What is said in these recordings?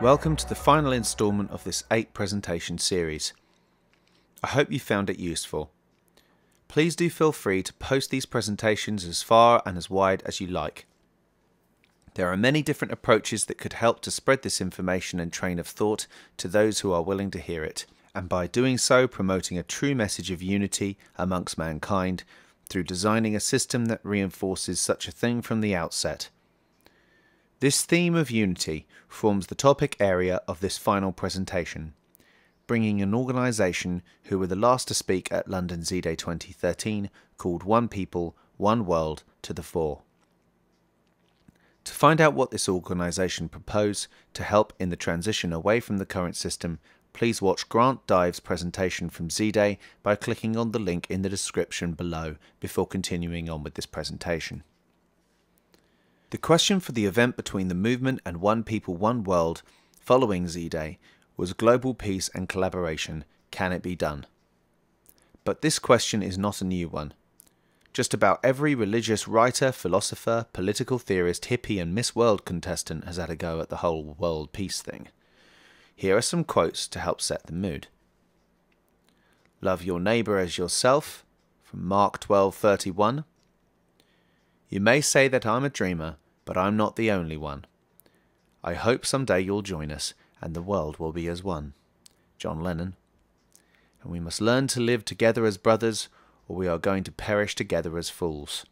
Welcome to the final instalment of this 8 presentation series. I hope you found it useful. Please do feel free to post these presentations as far and as wide as you like. There are many different approaches that could help to spread this information and train of thought to those who are willing to hear it, and by doing so promoting a true message of unity amongst mankind through designing a system that reinforces such a thing from the outset. This theme of unity forms the topic area of this final presentation, bringing an organisation who were the last to speak at London ZDAY 2013 called One People, One World to the fore. To find out what this organisation propose to help in the transition away from the current system, please watch Grant Dive's presentation from ZDAY by clicking on the link in the description below before continuing on with this presentation. The question for the event between the movement and One People, One World following ZDAY was global peace and collaboration. Can it be done? But this question is not a new one. Just about every religious writer, philosopher, political theorist, hippie and Miss World contestant has had a go at the whole world peace thing. Here are some quotes to help set the mood. Love your neighbour as yourself, from Mark 12:31. You may say that I'm a dreamer, but I'm not the only one. I hope someday you'll join us, and the world will be as one. John Lennon. And we must learn to live together as brothers, or we are going to perish together as fools.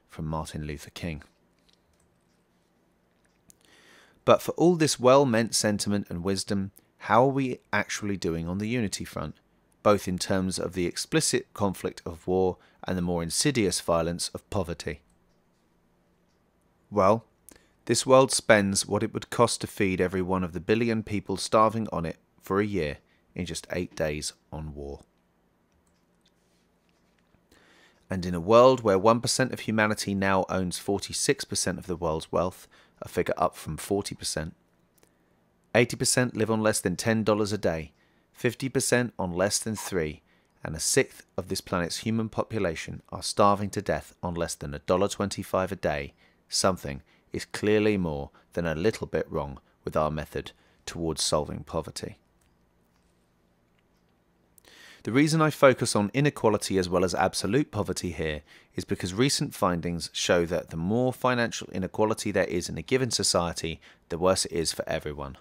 From Martin Luther King. But for all this well-meant sentiment and wisdom, how are we actually doing on the unity front, both in terms of the explicit conflict of war and the more insidious violence of poverty? Well, this world spends what it would cost to feed every one of the billion people starving on it for a year in just 8 days on war. And in a world where 1% of humanity now owns 46% of the world's wealth, a figure up from 40%, 80% live on less than $10 a day, 50% on less than $3, and a sixth of this planet's human population are starving to death on less than $1.25 a day, something is clearly more than a little bit wrong with our method towards solving poverty. The reason I focus on inequality as well as absolute poverty here is because recent findings show that the more financial inequality there is in a given society, the worse it is for everyone.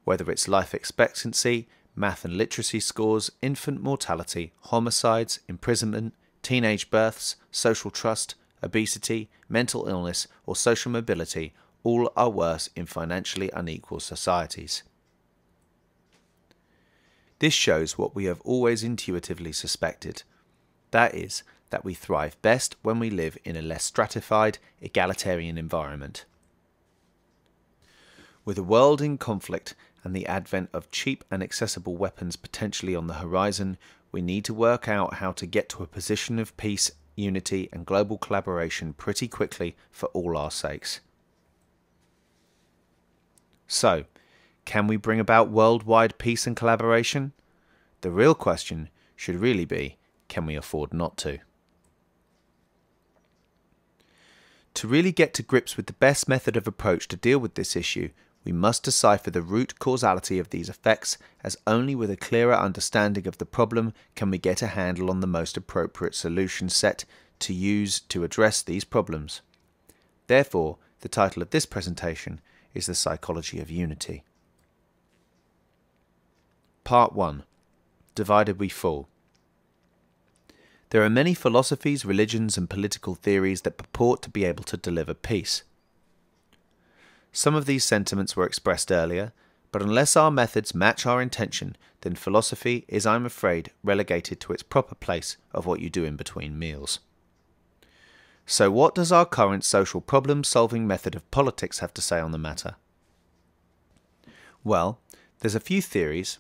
Whether it's life expectancy, math and literacy scores, infant mortality, homicides, imprisonment, teenage births, social trust, obesity, mental illness, or social mobility, all are worse in financially unequal societies. This shows what we have always intuitively suspected. That is, that we thrive best when we live in a less stratified, egalitarian environment. With a world in conflict and the advent of cheap and accessible weapons potentially on the horizon, we need to work out how to get to a position of peace, unity and global collaboration pretty quickly for all our sakes. So, can we bring about worldwide peace and collaboration? The real question should really be, can we afford not to? To really get to grips with the best method of approach to deal with this issue, we must decipher the root causality of these effects, as only with a clearer understanding of the problem can we get a handle on the most appropriate solution set to use to address these problems. Therefore, the title of this presentation is The Psychology of Unity. Part 1. Divided we fall. There are many philosophies, religions and political theories that purport to be able to deliver peace. Some of these sentiments were expressed earlier, but unless our methods match our intention, then philosophy is, I'm afraid, relegated to its proper place of what you do in between meals. So what does our current social problem-solving method of politics have to say on the matter? Well, there's a few theories.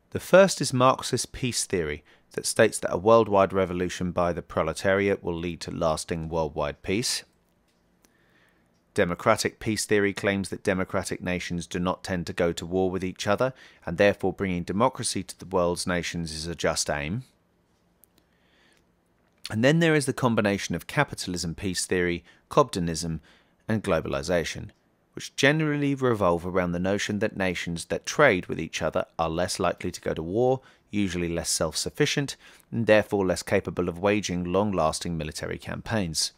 The first is Marxist peace theory that states that a worldwide revolution by the proletariat will lead to lasting worldwide peace. Democratic peace theory claims that democratic nations do not tend to go to war with each other, and therefore bringing democracy to the world's nations is a just aim. And then there is the combination of capitalism peace theory, Cobdenism, and globalization, which generally revolve around the notion that nations that trade with each other are less likely to go to war, usually less self-sufficient, and therefore less capable of waging long-lasting military campaigns.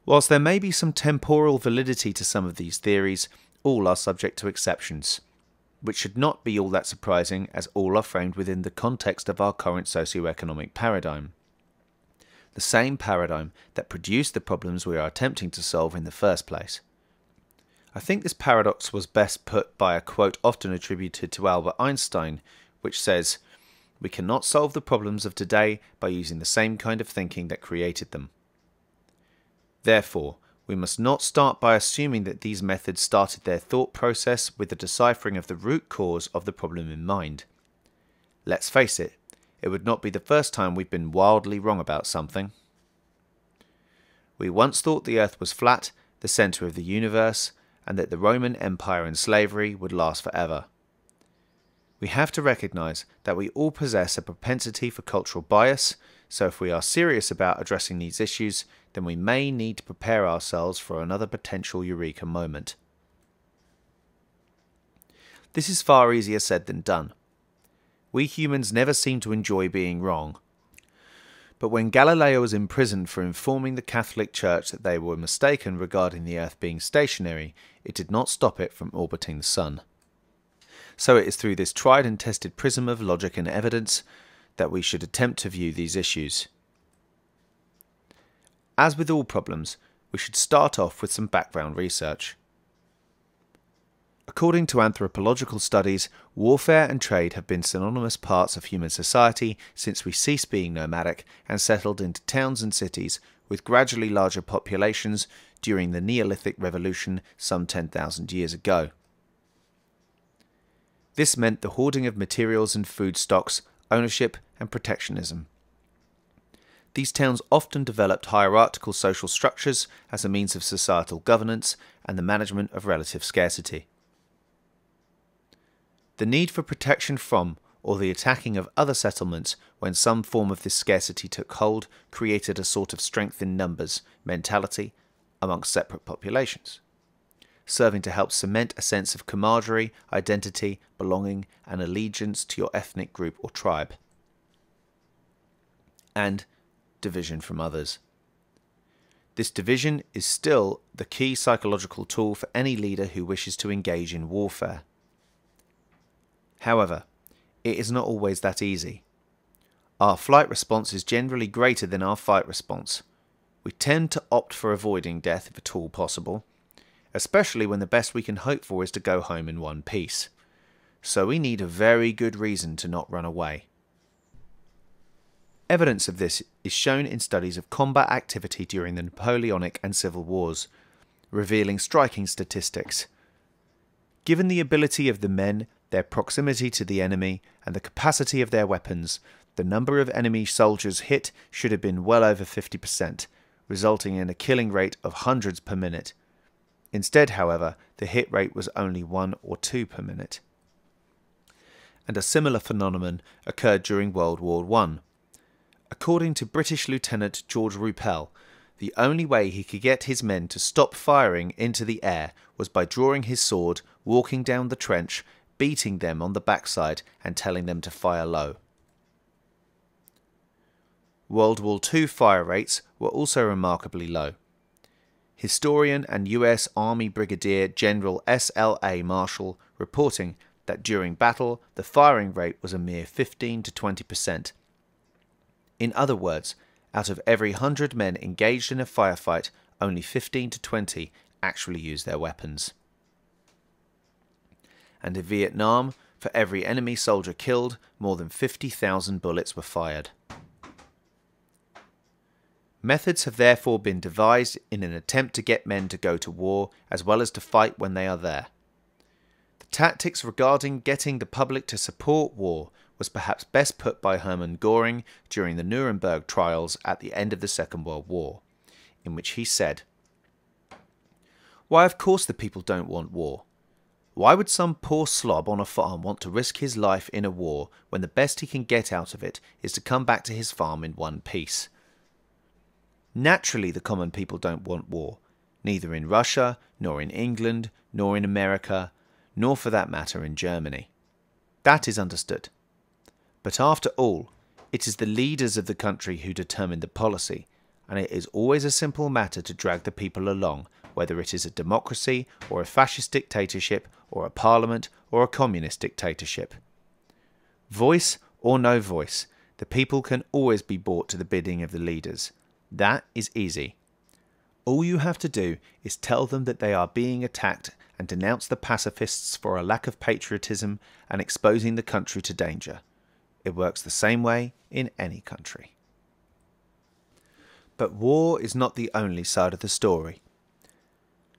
Whilst there may be some temporal validity to some of these theories, all are subject to exceptions, which should not be all that surprising as all are framed within the context of our current socio-economic paradigm. The same paradigm that produced the problems we are attempting to solve in the first place. I think this paradox was best put by a quote often attributed to Albert Einstein, which says, "We cannot solve the problems of today by using the same kind of thinking that created them." Therefore, we must not start by assuming that these methods started their thought process with the deciphering of the root cause of the problem in mind. Let's face it, it would not be the first time we've been wildly wrong about something. We once thought the Earth was flat, the centre of the universe, and that the Roman Empire and slavery would last forever. We have to recognise that we all possess a propensity for cultural bias, so if we are serious about addressing these issues, then we may need to prepare ourselves for another potential eureka moment. This is far easier said than done. We humans never seem to enjoy being wrong. But when Galileo was imprisoned for informing the Catholic Church that they were mistaken regarding the Earth being stationary, it did not stop it from orbiting the Sun. So it is through this tried and tested prism of logic and evidence that we should attempt to view these issues. As with all problems, we should start off with some background research. According to anthropological studies, warfare and trade have been synonymous parts of human society since we ceased being nomadic and settled into towns and cities with gradually larger populations during the Neolithic Revolution some 10,000 years ago. This meant the hoarding of materials and food stocks, ownership and protectionism. These towns often developed hierarchical social structures as a means of societal governance and the management of relative scarcity. The need for protection from, or the attacking of other settlements when some form of this scarcity took hold, created a sort of strength in numbers mentality amongst separate populations, serving to help cement a sense of camaraderie, identity, belonging, and allegiance to your ethnic group or tribe. And division from others. This division is still the key psychological tool for any leader who wishes to engage in warfare. However, it is not always that easy. Our flight response is generally greater than our fight response. We tend to opt for avoiding death if at all possible, especially when the best we can hope for is to go home in one piece. So we need a very good reason to not run away. Evidence of this is shown in studies of combat activity during the Napoleonic and Civil Wars, revealing striking statistics. Given the ability of the men, their proximity to the enemy, and the capacity of their weapons, the number of enemy soldiers hit should have been well over 50%, resulting in a killing rate of hundreds per minute. Instead, however, the hit rate was only 1 or 2 per minute. And a similar phenomenon occurred during World War I. According to British Lieutenant George Ruppel, the only way he could get his men to stop firing into the air was by drawing his sword, walking down the trench, beating them on the backside and telling them to fire low. World War II fire rates were also remarkably low. Historian and US Army Brigadier General S.L.A. Marshall reporting that during battle the firing rate was a mere 15 to 20%. In other words, out of every 100 men engaged in a firefight, only 15 to 20 actually used their weapons. And in Vietnam, for every enemy soldier killed, more than 50,000 bullets were fired. Methods have therefore been devised in an attempt to get men to go to war as well as to fight when they are there. The tactics regarding getting the public to support war was perhaps best put by Hermann Göring during the Nuremberg trials at the end of the Second World War, in which he said, "Why, of course the people don't want war. Why would some poor slob on a farm want to risk his life in a war when the best he can get out of it is to come back to his farm in one piece? Naturally the common people don't want war, neither in Russia, nor in England, nor in America, nor for that matter in Germany. That is understood. But after all, it is the leaders of the country who determine the policy, and it is always a simple matter to drag the people along, whether it is a democracy or a fascist dictatorship or a parliament or a communist dictatorship. Voice or no voice, the people can always be brought to the bidding of the leaders. That is easy. All you have to do is tell them that they are being attacked and denounce the pacifists for a lack of patriotism and exposing the country to danger. It works the same way in any country. But war is not the only side of the story.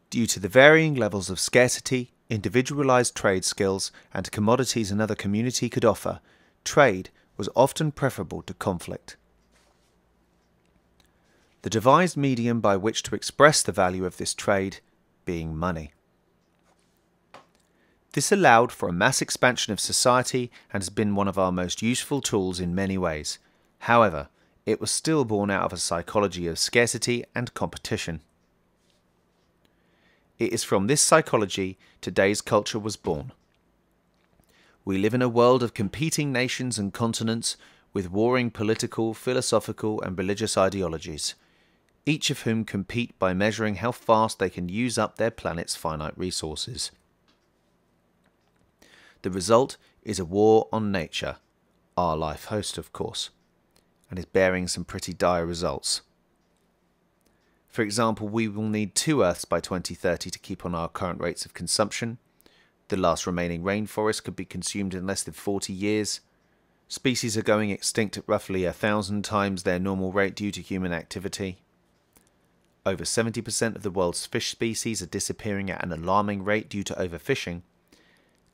Due to the varying levels of scarcity, individualized trade skills, and commodities another community could offer, trade was often preferable to conflict. The devised medium by which to express the value of this trade being money. This allowed for a mass expansion of society and has been one of our most useful tools in many ways. However, it was still born out of a psychology of scarcity and competition. It is from this psychology today's culture was born. We live in a world of competing nations and continents with warring political, philosophical and religious ideologies, each of whom compete by measuring how fast they can use up their planet's finite resources. The result is a war on nature, our life host of course, and is bearing some pretty dire results. For example, we will need 2 Earths by 2030 to keep on our current rates of consumption. The last remaining rainforest could be consumed in less than 40 years. Species are going extinct at roughly 1,000 times their normal rate due to human activity. Over 70% of the world's fish species are disappearing at an alarming rate due to overfishing,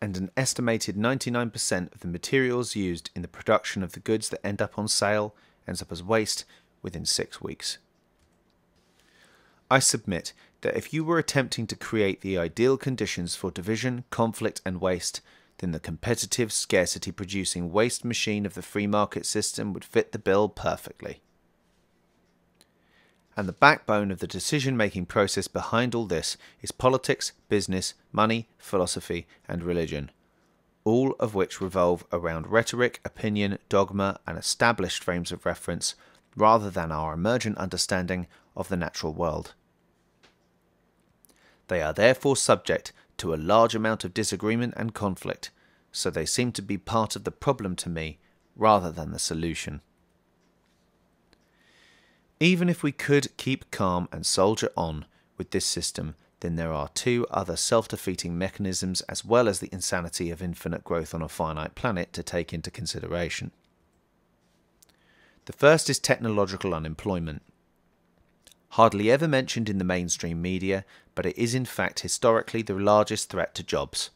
and an estimated 99% of the materials used in the production of the goods that end up on sale ends up as waste within 6 weeks. I submit that if you were attempting to create the ideal conditions for division, conflict and waste, then the competitive, scarcity-producing waste machine of the free market system would fit the bill perfectly. And the backbone of the decision-making process behind all this is politics, business, money, philosophy and religion, all of which revolve around rhetoric, opinion, dogma and established frames of reference rather than our emergent understanding of the natural world. They are therefore subject to a large amount of disagreement and conflict, so they seem to be part of the problem to me rather than the solution. Even if we could keep calm and soldier on with this system, then there are 2 other self-defeating mechanisms as well as the insanity of infinite growth on a finite planet to take into consideration. The first is technological unemployment. Hardly ever mentioned in the mainstream media, but it is in fact historically the largest threat to jobs.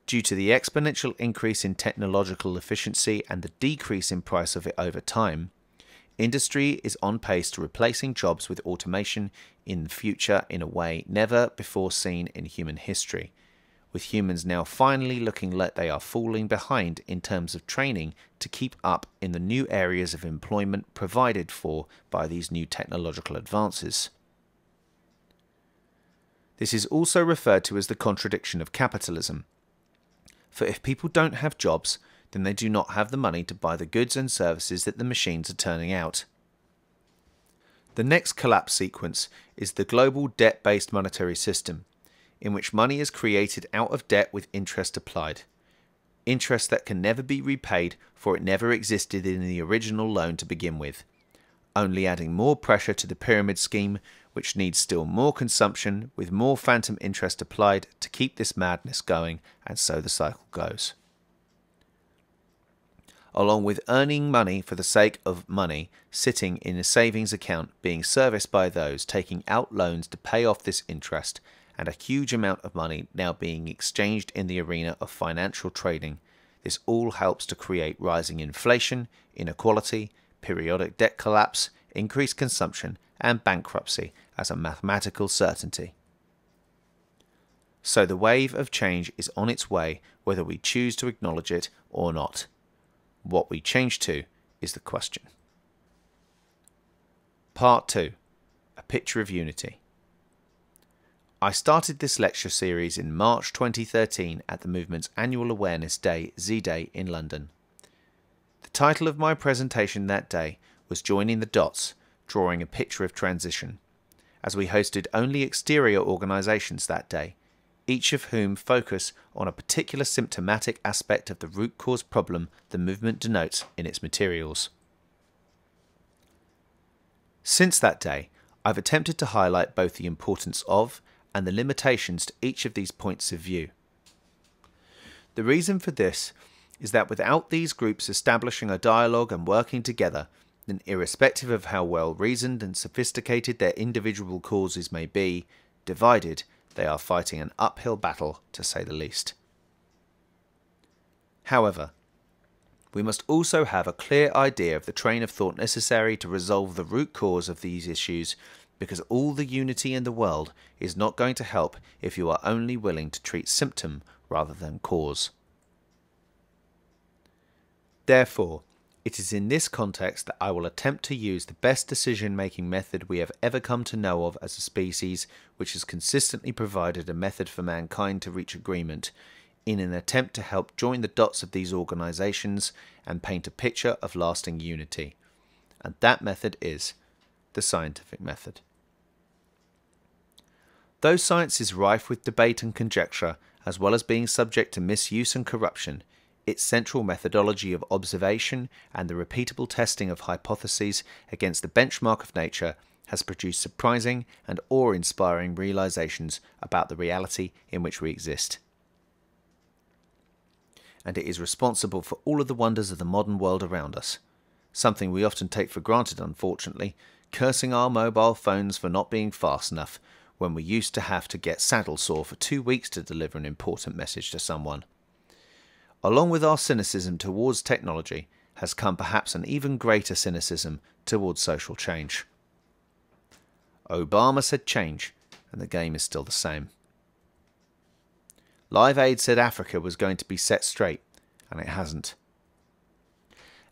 Due to the exponential increase in technological efficiency and the decrease in price of it over time, industry is on pace to replacing jobs with automation in the future in a way never before seen in human history, with humans now finally looking like they are falling behind in terms of training to keep up in the new areas of employment provided for by these new technological advances. This is also referred to as the contradiction of capitalism. For if people don't have jobs, then they do not have the money to buy the goods and services that the machines are turning out. The next collapse sequence is the global debt-based monetary system, in which money is created out of debt with interest applied. Interest that can never be repaid, for it never existed in the original loan to begin with, only adding more pressure to the pyramid scheme, which needs still more consumption with more phantom interest applied to keep this madness going, and so the cycle goes. Along with earning money for the sake of money sitting in a savings account being serviced by those taking out loans to pay off this interest, and a huge amount of money now being exchanged in the arena of financial trading, this all helps to create rising inflation, inequality, periodic debt collapse, increased consumption, and bankruptcy as a mathematical certainty. So the wave of change is on its way whether we choose to acknowledge it or not. What we change to is the question. Part 2. A Picture of Unity. I started this lecture series in March 2013 at the movement's annual awareness day, ZDAY in London. The title of my presentation that day was Joining the Dots, Drawing a Picture of Transition, as we hosted only exterior organisations that day, each of whom focus on a particular symptomatic aspect of the root cause problem the movement denotes in its materials. Since that day, I've attempted to highlight both the importance of and the limitations to each of these points of view. The reason for this is that without these groups establishing a dialogue and working together, then irrespective of how well reasoned and sophisticated their individual causes may be, divided, they are fighting an uphill battle, to say the least. However, we must also have a clear idea of the train of thought necessary to resolve the root cause of these issues, because all the unity in the world is not going to help if you are only willing to treat symptom rather than cause. Therefore, it is in this context that I will attempt to use the best decision-making method we have ever come to know of as a species, which has consistently provided a method for mankind to reach agreement, in an attempt to help join the dots of these organisations and paint a picture of lasting unity. And that method is the scientific method. Though science is rife with debate and conjecture, as well as being subject to misuse and corruption, its central methodology of observation and the repeatable testing of hypotheses against the benchmark of nature has produced surprising and awe-inspiring realizations about the reality in which we exist. And it is responsible for all of the wonders of the modern world around us, something we often take for granted, unfortunately, cursing our mobile phones for not being fast enough when we used to have to get saddle sore for 2 weeks to deliver an important message to someone. Along with our cynicism towards technology has come perhaps an even greater cynicism towards social change. Obama said change, and the game is still the same. Live Aid said Africa was going to be set straight, and it hasn't.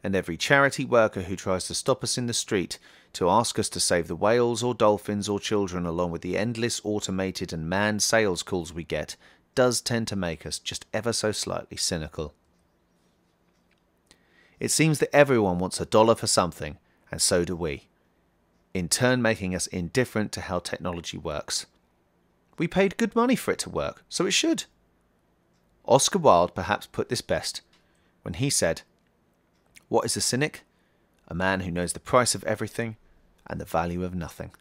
And every charity worker who tries to stop us in the street to ask us to save the whales or dolphins or children, along with the endless automated and manned sales calls we get, does tend to make us just ever so slightly cynical. It seems that everyone wants $1 for something, and so do we, in turn making us indifferent to how technology works. We paid good money for it to work, so it should. Oscar Wilde perhaps put this best when he said, "What is a cynic? A man who knows the price of everything and the value of nothing."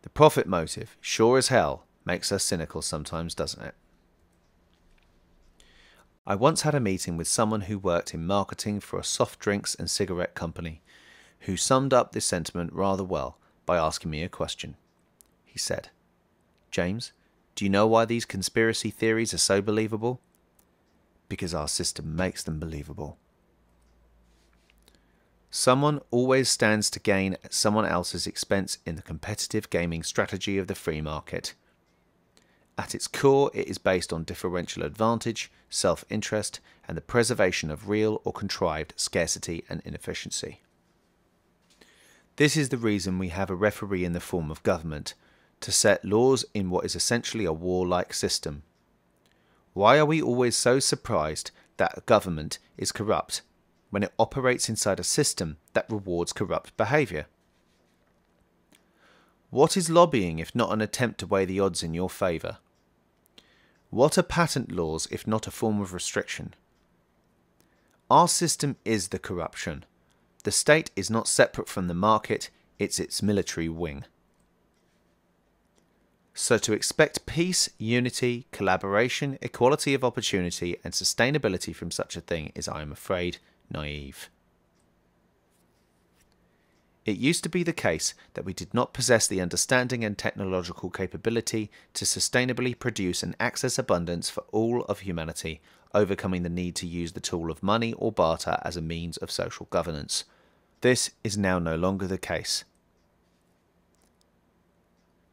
The profit motive, sure as hell, makes us cynical sometimes, doesn't it? I once had a meeting with someone who worked in marketing for a soft drinks and cigarette company, who summed up this sentiment rather well by asking me a question. He said, "James, do you know why these conspiracy theories are so believable?" "Because our system makes them believable." Someone always stands to gain at someone else's expense in the competitive gaming strategy of the free market. At its core, it is based on differential advantage, self-interest, and the preservation of real or contrived scarcity and inefficiency. This is the reason we have a referee in the form of government, to set laws in what is essentially a warlike system. Why are we always so surprised that a government is corrupt when it operates inside a system that rewards corrupt behaviour? What is lobbying if not an attempt to weigh the odds in your favour? What are patent laws if not a form of restriction? Our system is the corruption. The state is not separate from the market, it's its military wing. So to expect peace, unity, collaboration, equality of opportunity and sustainability from such a thing is, I am afraid, naive. It used to be the case that we did not possess the understanding and technological capability to sustainably produce and access abundance for all of humanity, overcoming the need to use the tool of money or barter as a means of social governance. This is now no longer the case.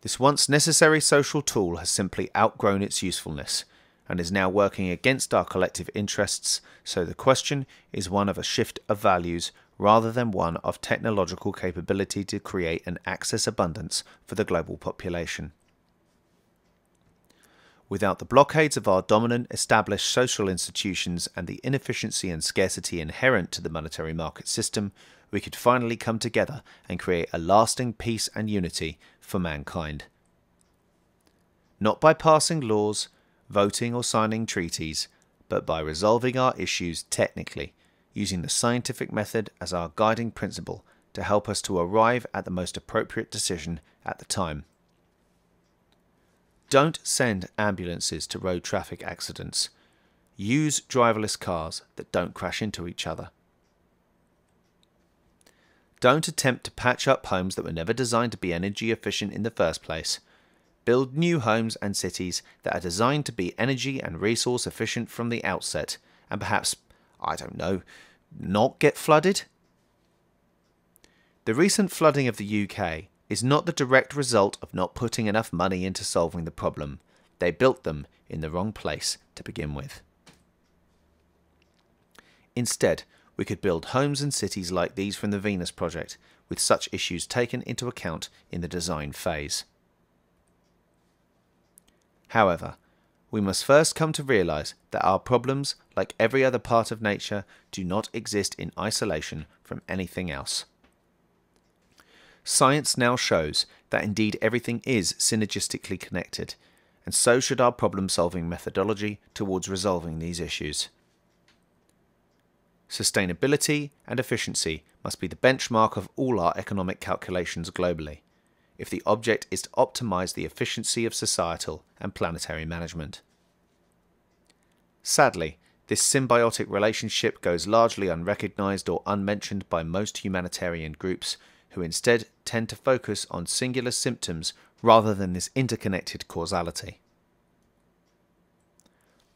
This once necessary social tool has simply outgrown its usefulness and is now working against our collective interests, so the question is one of a shift of values rather than one of technological capability to create and access abundance for the global population. Without the blockades of our dominant established social institutions and the inefficiency and scarcity inherent to the monetary market system, we could finally come together and create a lasting peace and unity for mankind. Not by passing laws, voting or signing treaties, but by resolving our issues technically, using the scientific method as our guiding principle to help us to arrive at the most appropriate decision at the time. Don't send ambulances to road traffic accidents. Use driverless cars that don't crash into each other. Don't attempt to patch up homes that were never designed to be energy efficient in the first place. Build new homes and cities that are designed to be energy and resource efficient from the outset, and perhaps, I don't know, not get flooded? The recent flooding of the UK is not the direct result of not putting enough money into solving the problem. They built them in the wrong place to begin with. Instead, we could build homes and cities like these from the Venus Project, with such issues taken into account in the design phase. However, we must first come to realize that our problems, like every other part of nature, do not exist in isolation from anything else. Science now shows that indeed everything is synergistically connected, and so should our problem-solving methodology towards resolving these issues. Sustainability and efficiency must be the benchmark of all our economic calculations globally, if the object is to optimize the efficiency of societal and planetary management. Sadly, this symbiotic relationship goes largely unrecognized or unmentioned by most humanitarian groups, who instead tend to focus on singular symptoms rather than this interconnected causality.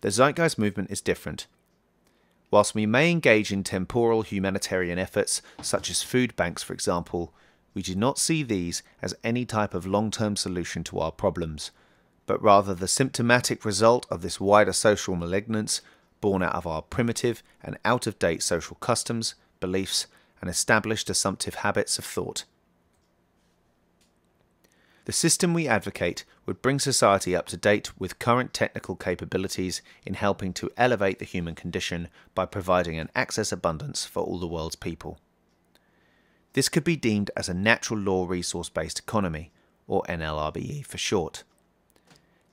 The Zeitgeist movement is different. Whilst we may engage in temporal humanitarian efforts, such as food banks for example, we do not see these as any type of long-term solution to our problems, but rather the symptomatic result of this wider social malignance born out of our primitive and out-of-date social customs, beliefs, and established assumptive habits of thought. The system we advocate would bring society up to date with current technical capabilities in helping to elevate the human condition by providing an access abundance for all the world's people. This could be deemed as a natural law resource-based economy, or NLRBE for short,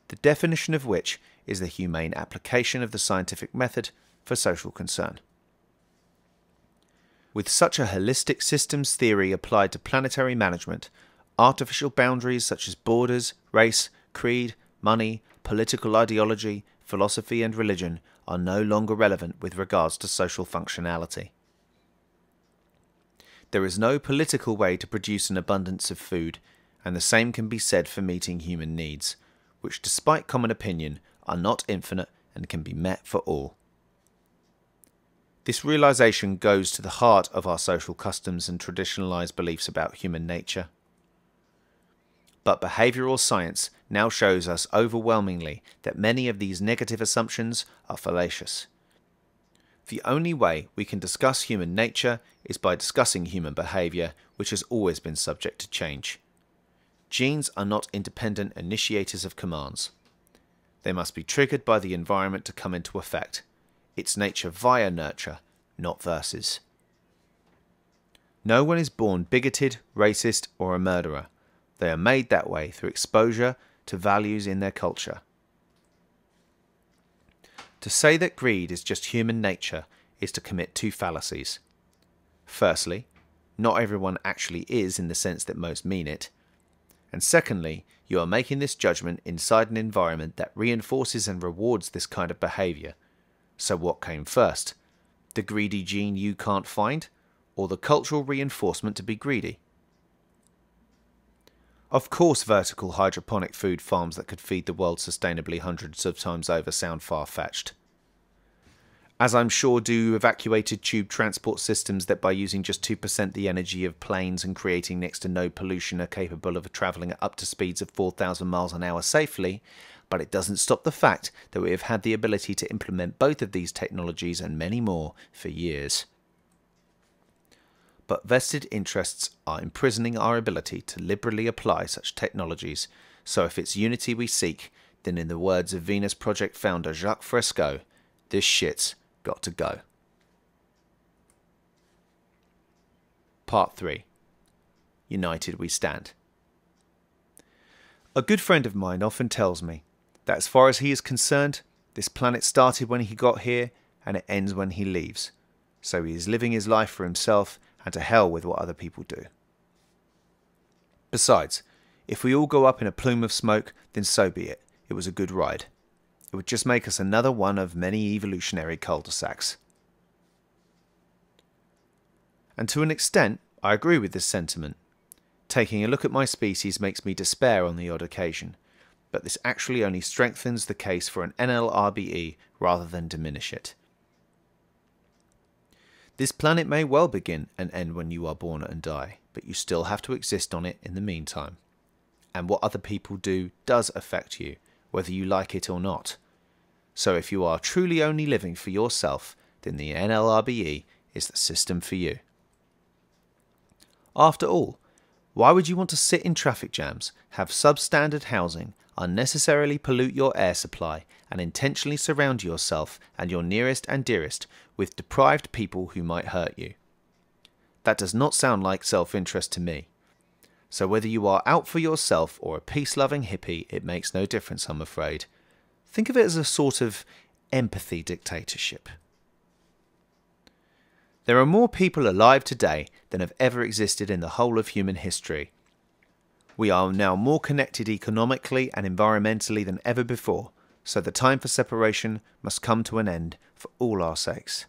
the definition of which is the humane application of the scientific method for social concern. With such a holistic systems theory applied to planetary management, artificial boundaries such as borders, race, creed, money, political ideology, philosophy and religion are no longer relevant with regards to social functionality. There is no political way to produce an abundance of food, and the same can be said for meeting human needs, which despite common opinion are not infinite and can be met for all. This realization goes to the heart of our social customs and traditionalized beliefs about human nature. But behavioral science now shows us overwhelmingly that many of these negative assumptions are fallacious. The only way we can discuss human nature is by discussing human behavior, which has always been subject to change. Genes are not independent initiators of commands. They must be triggered by the environment to come into effect. Its nature via nurture, not versus. No one is born bigoted, racist, or a murderer. They are made that way through exposure to values in their culture. To say that greed is just human nature is to commit two fallacies. Firstly, not everyone actually is in the sense that most mean it. And secondly, you are making this judgment inside an environment that reinforces and rewards this kind of behavior. So what came first? The greedy gene you can't find, or the cultural reinforcement to be greedy? Of course, vertical hydroponic food farms that could feed the world sustainably hundreds of times over sound far-fetched. As I'm sure do evacuated tube transport systems that by using just 2% the energy of planes and creating next to no pollution are capable of travelling at up to speeds of 4,000 miles an hour safely, but it doesn't stop the fact that we have had the ability to implement both of these technologies and many more for years. But vested interests are imprisoning our ability to liberally apply such technologies, so if it's unity we seek, then in the words of Venus Project founder Jacques Fresco, this shit's got to go. Part 3. United we stand. A good friend of mine often tells me that as far as he is concerned, this planet started when he got here and it ends when he leaves. So he is living his life for himself and to hell with what other people do. Besides, if we all go up in a plume of smoke, then so be it. It was a good ride. It would just make us another one of many evolutionary cul-de-sacs. And to an extent, I agree with this sentiment. Taking a look at my species makes me despair on the odd occasion, but this actually only strengthens the case for an NLRBE rather than diminish it. This planet may well begin and end when you are born and die, but you still have to exist on it in the meantime. And what other people do does affect you, whether you like it or not. So if you are truly only living for yourself, then the NLRBE is the system for you. After all, why would you want to sit in traffic jams, have substandard housing, unnecessarily pollute your air supply, and intentionally surround yourself and your nearest and dearest with deprived people who might hurt you? That does not sound like self-interest to me. So whether you are out for yourself or a peace-loving hippie, it makes no difference, I'm afraid. Think of it as a sort of empathy dictatorship. There are more people alive today than have ever existed in the whole of human history. We are now more connected economically and environmentally than ever before, so the time for separation must come to an end for all our sakes.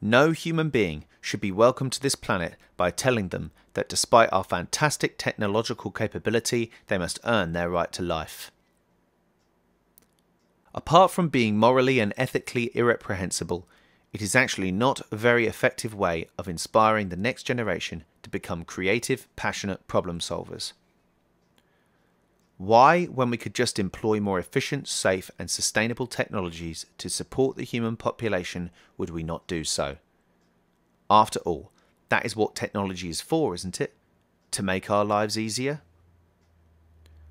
No human being should be welcomed to this planet by telling them that despite our fantastic technological capability, they must earn their right to life. Apart from being morally and ethically irreprehensible, it is actually not a very effective way of inspiring the next generation to become creative, passionate problem solvers. Why, when we could just employ more efficient, safe and sustainable technologies to support the human population, would we not do so? After all, that is what technology is for, isn't it? To make our lives easier?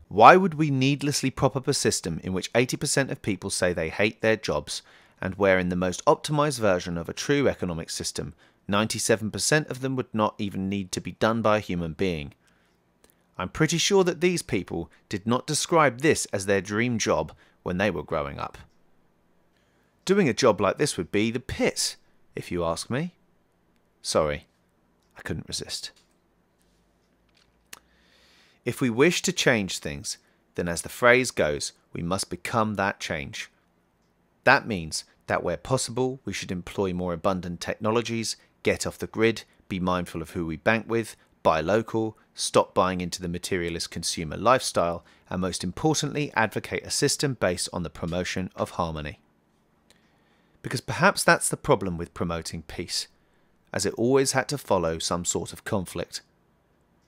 Why would we needlessly prop up a system in which 80% of people say they hate their jobs, and where in the most optimized version of a true economic system, 97% of them would not even need to be done by a human being? I'm pretty sure that these people did not describe this as their dream job when they were growing up. Doing a job like this would be the pits, if you ask me. Sorry, I couldn't resist. If we wish to change things, then as the phrase goes, we must become that change. That means that where possible, we should employ more abundant technologies, get off the grid, be mindful of who we bank with, buy local, stop buying into the materialist consumer lifestyle, and most importantly, advocate a system based on the promotion of harmony. Because perhaps that's the problem with promoting peace, as it always had to follow some sort of conflict.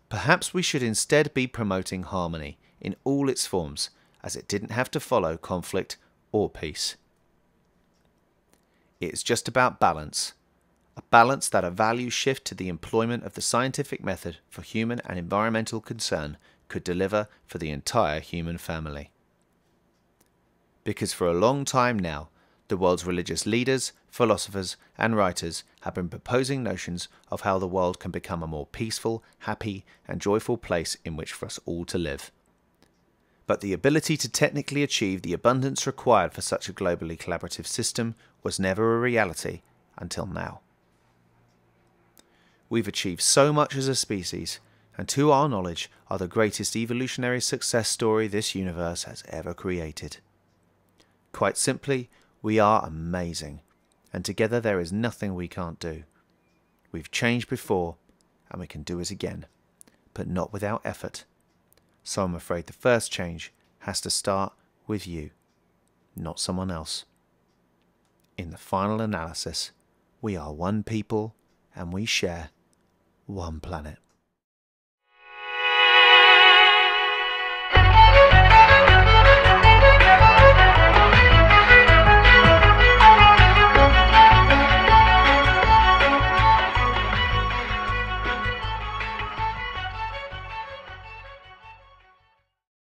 Perhaps we should instead be promoting harmony in all its forms, as it didn't have to follow conflict or peace. It's just about balance. A balance that a value shift to the employment of the scientific method for human and environmental concern could deliver for the entire human family. Because for a long time now, the world's religious leaders, philosophers and writers have been proposing notions of how the world can become a more peaceful, happy and joyful place in which for us all to live. But the ability to technically achieve the abundance required for such a globally collaborative system was never a reality until now. We've achieved so much as a species, and to our knowledge are the greatest evolutionary success story this universe has ever created. Quite simply, we are amazing, and together there is nothing we can't do. We've changed before, and we can do it again, but not without effort. So I'm afraid the first change has to start with you, not someone else. In the final analysis, we are one people and we share one planet.